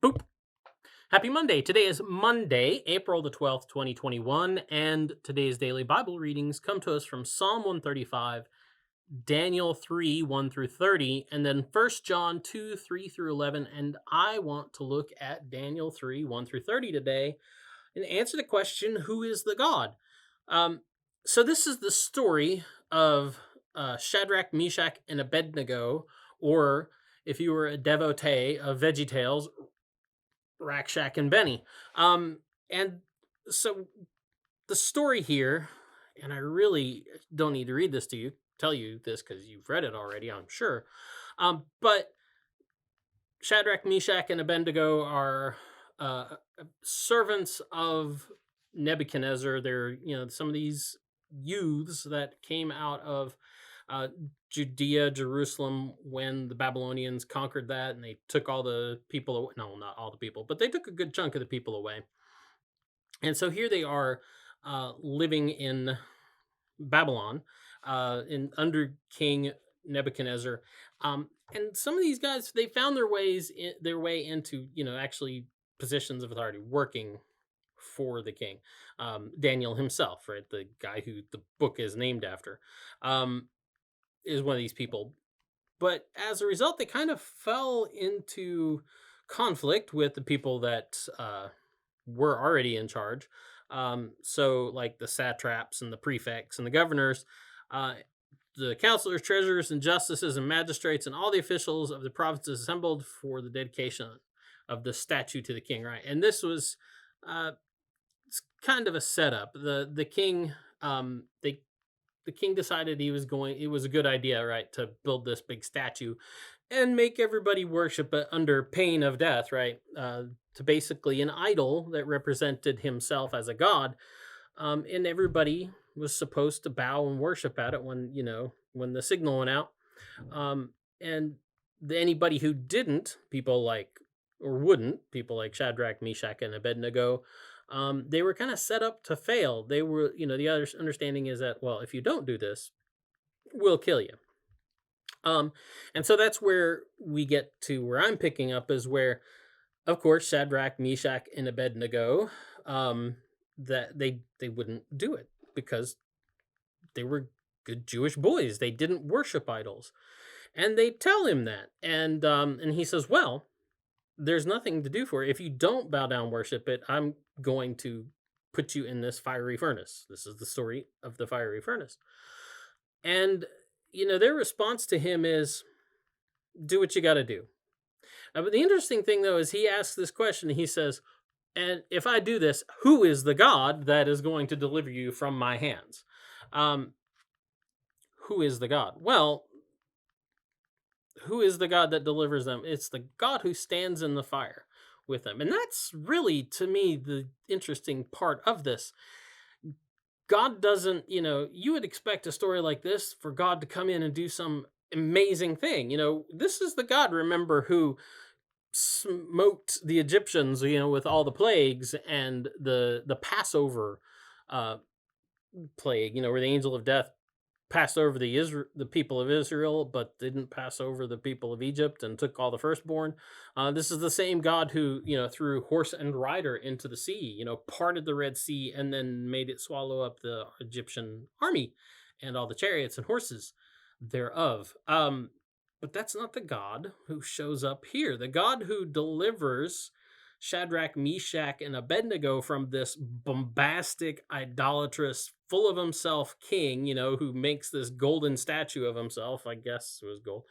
Boop. Happy Monday. Today is Monday, April the 12th, 2021, and today's daily Bible readings come to us from Psalm 135, Daniel 3, 1 through 30, and then First John 2, 3 through 11. And I want to look at Daniel 3, 1 through 30 today and answer the question, who is the God? Um, so this is the story of Shadrach, Meshach, and Abednego, or if you were a devotee of VeggieTales, Rack, Shack, and Benny. And so the story here, and I really don't need to read this to you, tell you this because you've read it already, I'm sure. But Shadrach, Meshach, and Abednego are servants of Nebuchadnezzar. They're some of these youths that came out of uh, Judea, Jerusalem, when the Babylonians conquered that, and they took all the people. No, not all the people, but they took a good chunk of the people away. And so here they are, living in Babylon, in under King Nebuchadnezzar. And some of these guys, they found their way into actually positions of authority, working for the king. Daniel himself, right, the guy who the book is named after, um, is one of these people. But as a result, they kind of fell into conflict with the people that were already in charge. So, like the satraps and the prefects and the governors, uh, the counselors, treasurers, and justices and magistrates, and all the officials of the provinces assembled for the dedication of the statue to the king. Right, and this was uh, it's kind of a setup. The king, the king decided it was a good idea, right, to build this big statue and make everybody worship it under pain of death, right, to basically an idol that represented himself as a god. And everybody was supposed to bow and worship at it when when the signal went out. And anybody who didn't, people like or wouldn't, people like Shadrach, Meshach, and Abednego, they were kind of set up to fail. They were, the other understanding is that, well, if you don't do this, we'll kill you. Um, and so that's where we get to where I'm picking up is where, of course, Shadrach, Meshach, and Abednego, that they wouldn't do it because they were good Jewish boys. They didn't worship idols, and they tell him that, and he says, "Well, there's nothing to do for it. If you don't bow down, worship it, I'm going to put you in this fiery furnace." This is the story of the fiery furnace, and their response to him is, "Do what you got to do." But the interesting thing, though, is he asks this question. He says, "And if I do this, who is the God that is going to deliver you from my hands?" Um, who is the God? Well, who is the God that delivers them? It's the God who stands in the fire with them. And that's really, to me, the interesting part of this. God doesn't, you would expect a story like this for God to come in and do some amazing thing. This is the God, remember, who smote the Egyptians, with all the plagues and the Passover uh, plague, where the angel of death passed over the people of Israel, but didn't pass over the people of Egypt and took all the firstborn. This is the same God who threw horse and rider into the sea, parted the Red Sea and then made it swallow up the Egyptian army and all the chariots and horses thereof. But that's not the God who shows up here. The God who delivers Shadrach, Meshach, and Abednego from this bombastic, idolatrous, full of himself king, who makes this golden statue of himself, I guess it was gold,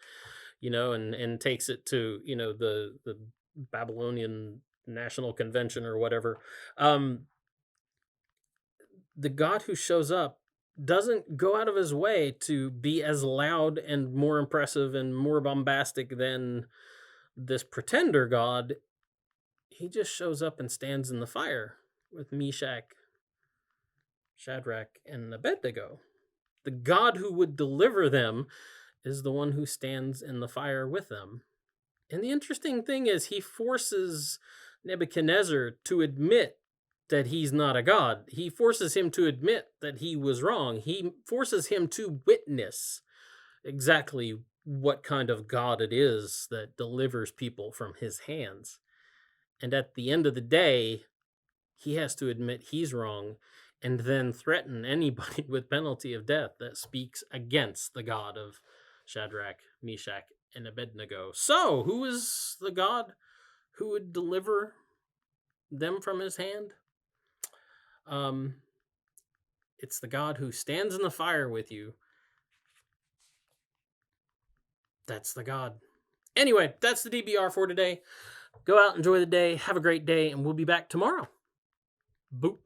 and takes it to, the Babylonian National Convention or whatever. The God who shows up doesn't go out of his way to be as loud and more impressive and more bombastic than this pretender God. He just shows up and stands in the fire with Meshach, Shadrach, and Abednego. The God who would deliver them is the one who stands in the fire with them. And the interesting thing is, he forces Nebuchadnezzar to admit that he's not a god. He forces him to admit that he was wrong. He forces him to witness exactly what kind of God it is that delivers people from his hands. And at the end of the day, he has to admit he's wrong and then threaten anybody with penalty of death that speaks against the God of Shadrach, Meshach, and Abednego. So, who is the God who would deliver them from his hand? It's the God who stands in the fire with you. That's the God. Anyway, that's the DBR for today. Go out, enjoy the day, have a great day, and we'll be back tomorrow. Boop.